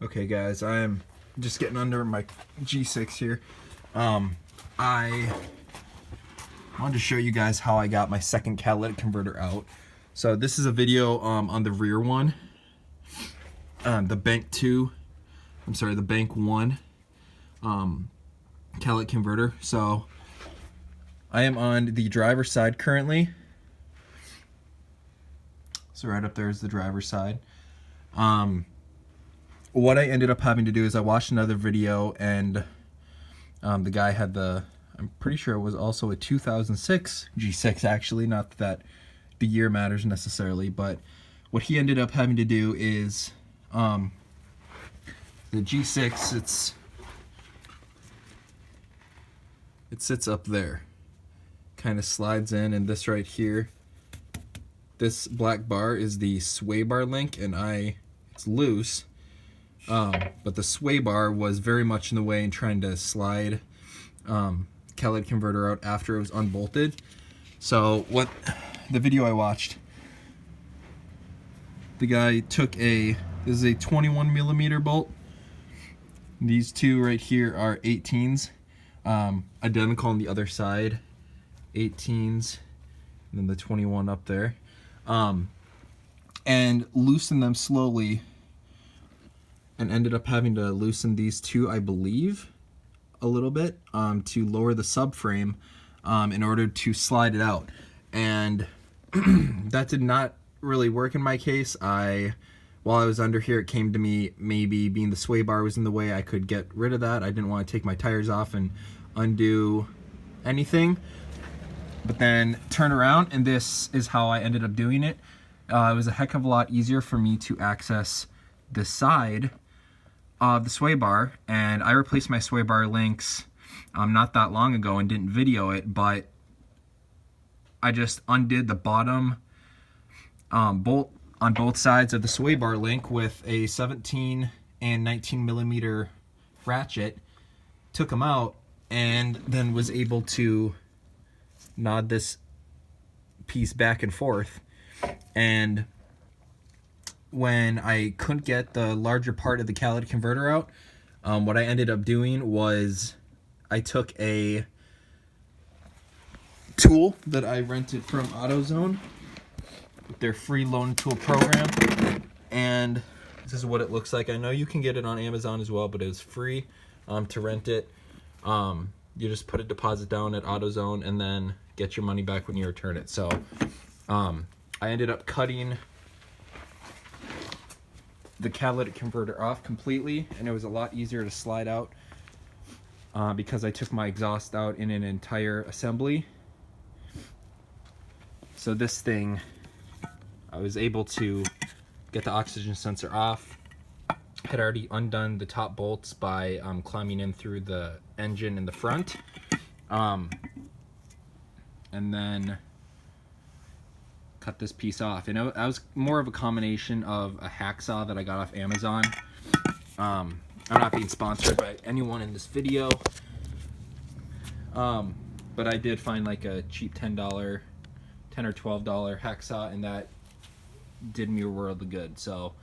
Okay guys, I am just getting under my G6 here. I wanted to show you guys how I got my second catalytic converter out. So this is a video on the rear one, the bank 1 catalytic converter. So I am on the driver's side currently. So right up there is the driver's side. What I ended up having to do is I watched another video, and the guy had I'm pretty sure it was also a 2006 G6 actually, not that the year matters necessarily, but what he ended up having to do is the G6, it sits up there, kind of slides in, and this right here, this black bar is the sway bar link, and it's loose. But the sway bar was very much in the way in trying to slide catalytic converter out after it was unbolted. So what the video I watched, the guy took this is a 21 millimeter bolt. These two right here are 18s, identical on the other side, 18s, and then the 21 up there, and loosen them slowly. And ended up having to loosen these two, I believe, a little bit to lower the subframe in order to slide it out. And that did not really work in my case. While I was under here, it came to me, maybe being the sway bar was in the way, I could get rid of that. I didn't want to take my tires off and undo anything, but then turn around, and this is how I ended up doing it. It was a heck of a lot easier for me to access the side of the sway bar, and I replaced my sway bar links not that long ago and didn't video it, but I just undid the bottom bolt on both sides of the sway bar link with a 17 and 19 millimeter ratchet, took them out, and then was able to nod this piece back and forth. And when I couldn't get the larger part of the catalytic converter out, what I ended up doing was I took a tool that I rented from AutoZone, their free loan tool program, and this is what it looks like. I know you can get it on Amazon as well, but it was free to rent it. You just put a deposit down at AutoZone and then get your money back when you return it. So I ended up cutting the catalytic converter off completely, and it was a lot easier to slide out because I took my exhaust out in an entire assembly. So this thing, I was able to get the oxygen sensor off. Had already undone the top bolts by climbing in through the engine in the front, and then cut this piece off. And that was more of a combination of a hacksaw that I got off Amazon. I'm not being sponsored by anyone in this video, but I did find like a cheap $10 or $12 hacksaw, and that did me a world of good. So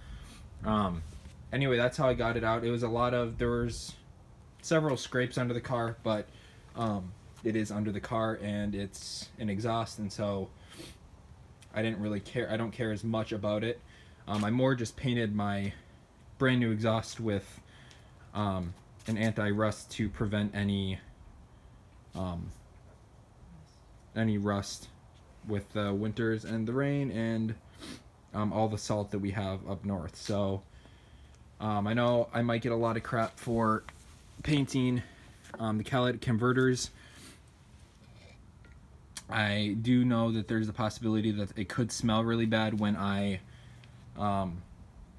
anyway, that's how I got it out. It was there was several scrapes under the car, but it is under the car and it's an exhaust, and so I didn't really care. I don't care as much about it. I more just painted my brand new exhaust with an anti-rust to prevent any rust with the winters and the rain and all the salt that we have up north. So I know I might get a lot of crap for painting the catalytic converters. I do know that there's a possibility that it could smell really bad when I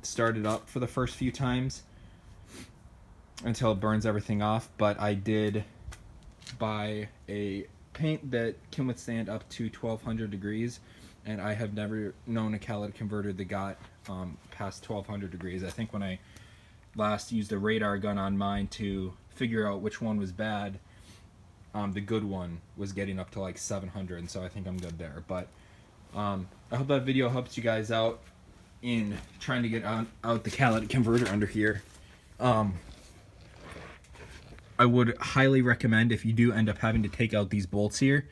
start it up for the first few times until it burns everything off, but I did buy a paint that can withstand up to 1200 degrees, and I have never known a catalytic converter that got past 1200 degrees. I think when I last used a radar gun on mine to figure out which one was bad, the good one was getting up to like 700, and so I think I'm good there. But I hope that video helps you guys out in trying to get out the catalytic converter under here. I would highly recommend, if you do end up having to take out these bolts here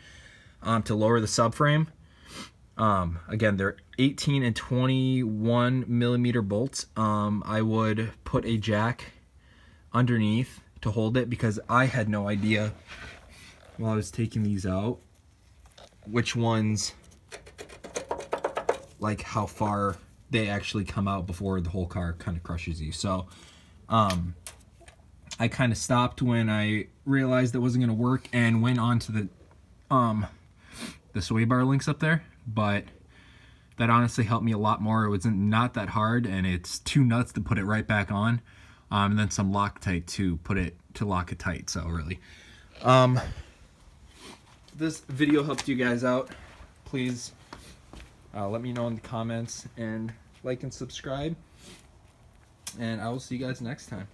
to lower the subframe. Again, they're 18 and 21 millimeter bolts. I would put a jack underneath to hold it, because I had no idea while I was taking these out which ones, like how far they actually come out before the whole car kind of crushes you. So I kind of stopped when I realized it wasn't going to work and went on to the sway bar links up there. But that honestly helped me a lot more. It wasn't not that hard, and it's 2 nuts to put it right back on, and then some Loctite to lock it tight. So really, this video helped you guys out. Please let me know in the comments, and like and subscribe, and I will see you guys next time.